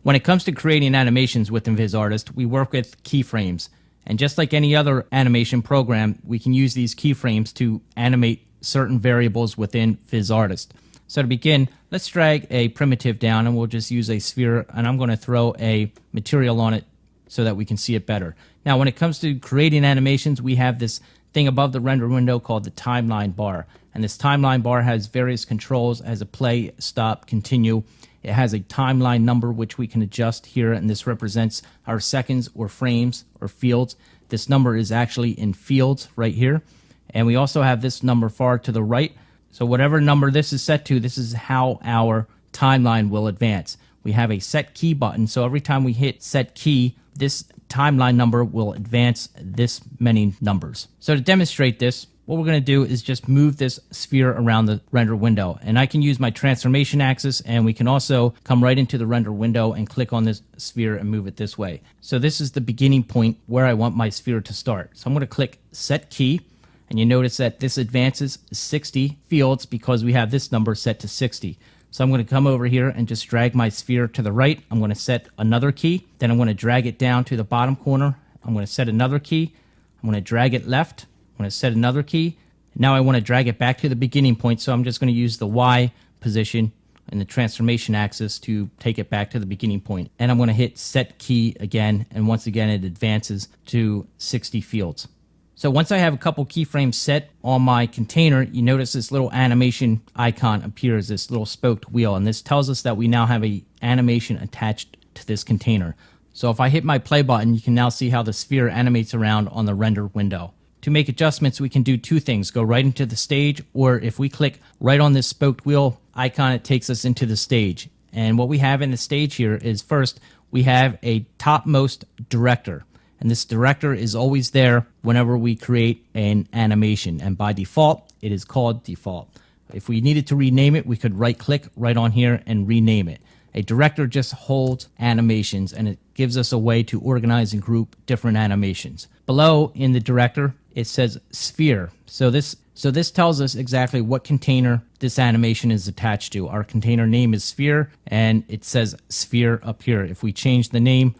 When it comes to creating animations within Vizrt Artist, we work with keyframes. And just like any other animation program, we can use these keyframes to animate certain variables within Vizrt Artist. So to begin, let's drag a primitive down and we'll just use a sphere, and I'm going to throw a material on it so that we can see it better. Now when it comes to creating animations, we have this thing above the render window called the timeline bar. And this timeline bar has various controls, as a play, stop, continue. It has a timeline number which we can adjust here, and this represents our seconds or frames or fields. This number is actually in fields right here. And we also have this number far to the right. So whatever number this is set to, this is how our timeline will advance. We have a set key button, so every time we hit set key, this timeline number will advance this many numbers. So to demonstrate this, what we're going to do is just move this sphere around the render window. And I can use my transformation axis, and we can also come right into the render window and click on this sphere and move it this way. So this is the beginning point where I want my sphere to start. So I'm going to click set key, and you notice that this advances 60 fields because we have this number set to 60. So I'm going to come over here and just drag my sphere to the right. I'm going to set another key. Then I'm going to drag it down to the bottom corner. I'm going to set another key. I'm going to drag it left. I'm going to set another key. Now I want to drag it back to the beginning point, so I'm just going to use the Y position and the transformation axis to take it back to the beginning point. And I'm going to hit set key again, and once again it advances to 60 fields. So once I have a couple keyframes set on my container, you notice this little animation icon appears, this little spoked wheel, and this tells us that we now have an animation attached to this container. So if I hit my play button, you can now see how the sphere animates around on the render window. To make adjustments, we can do two things: go right into the stage, or if we click right on this spoked wheel icon, it takes us into the stage. And what we have in the stage here is, first, we have a topmost director. And this director is always there whenever we create an animation. And by default, it is called default. If we needed to rename it, we could right-click right on here and rename it. A director just holds animations, and it gives us a way to organize and group different animations. Below in the director, it says sphere. So this tells us exactly what container this animation is attached to. Our container name is sphere, and it says sphere up here. If we change the name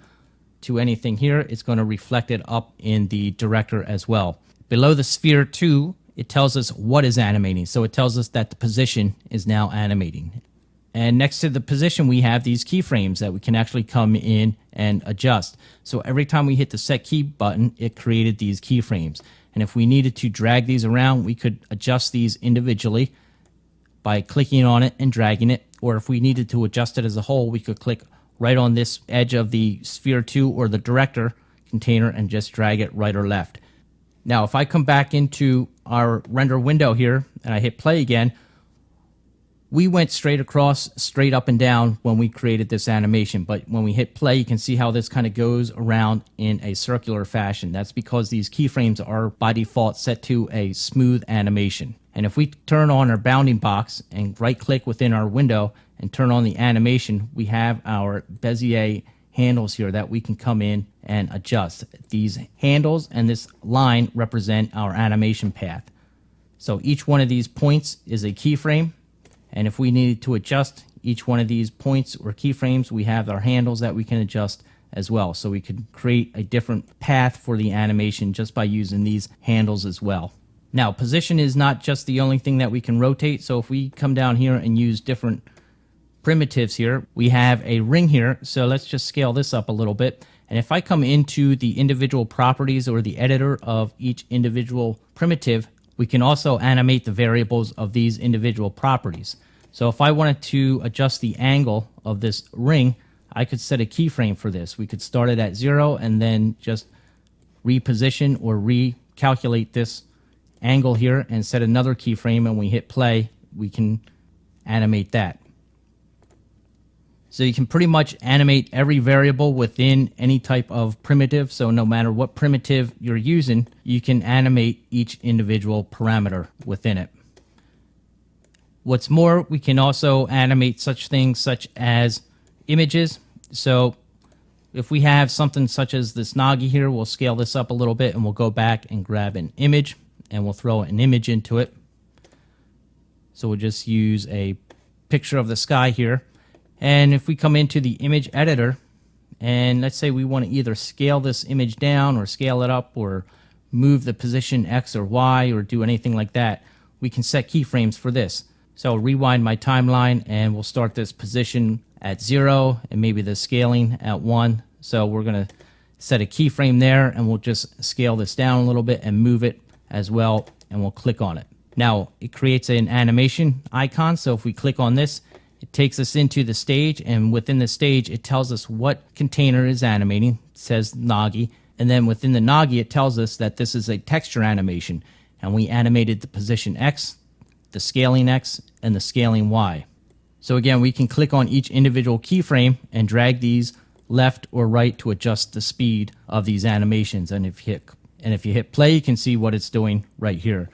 to anything here, it's going to reflect it up in the director as well. Below the sphere too, it tells us what is animating. So it tells us that the position is now animating. And next to the position, we have these keyframes that we can actually come in and adjust. So every time we hit the set key button, it created these keyframes. And if we needed to drag these around, we could adjust these individually by clicking on it and dragging it. Or if we needed to adjust it as a whole, we could click right on this edge of the sphere 2 or the director container and just drag it right or left. Now if I come back into our render window here and I hit play again, we went straight across, straight up and down when we created this animation. But when we hit play, you can see how this kind of goes around in a circular fashion. That's because these keyframes are by default set to a smooth animation. And if we turn on our bounding box and right click within our window and turn on the animation, we have our Bezier handles here that we can come in and adjust. These handles and this line represent our animation path. So each one of these points is a keyframe. And if we needed to adjust each one of these points or keyframes, we have our handles that we can adjust as well. So we could create a different path for the animation just by using these handles as well. Now, position is not just the only thing that we can rotate. So if we come down here and use different primitives here, we have a ring here. So let's just scale this up a little bit. And if I come into the individual properties or the editor of each individual primitive, we can also animate the variables of these individual properties. So if I wanted to adjust the angle of this ring, I could set a keyframe for this. We could start it at 0 and then just reposition or recalculate this angle here and set another keyframe, and when we hit play, we can animate that. So you can pretty much animate every variable within any type of primitive. So no matter what primitive you're using, you can animate each individual parameter within it. What's more, we can also animate such things such as images. So if we have something such as this Nagi here, we'll scale this up a little bit and we'll go back and grab an image and we'll throw an image into it. So we'll just use a picture of the sky here. And if we come into the image editor, and let's say we want to either scale this image down or scale it up or move the position X or Y or do anything like that, we can set keyframes for this. So I'll rewind my timeline and we'll start this position at 0 and maybe the scaling at 1. So we're going to set a keyframe there and we'll just scale this down a little bit and move it as well, and we'll click on it. Now it creates an animation icon, so if we click on this, it takes us into the stage, and within the stage it tells us what container is animating. It says Nagi, and then within the Nagi it tells us that this is a texture animation, and we animated the position X, the scaling X, and the scaling Y. So again, we can click on each individual keyframe and drag these left or right to adjust the speed of these animations. And if you hit play, you can see what it's doing right here.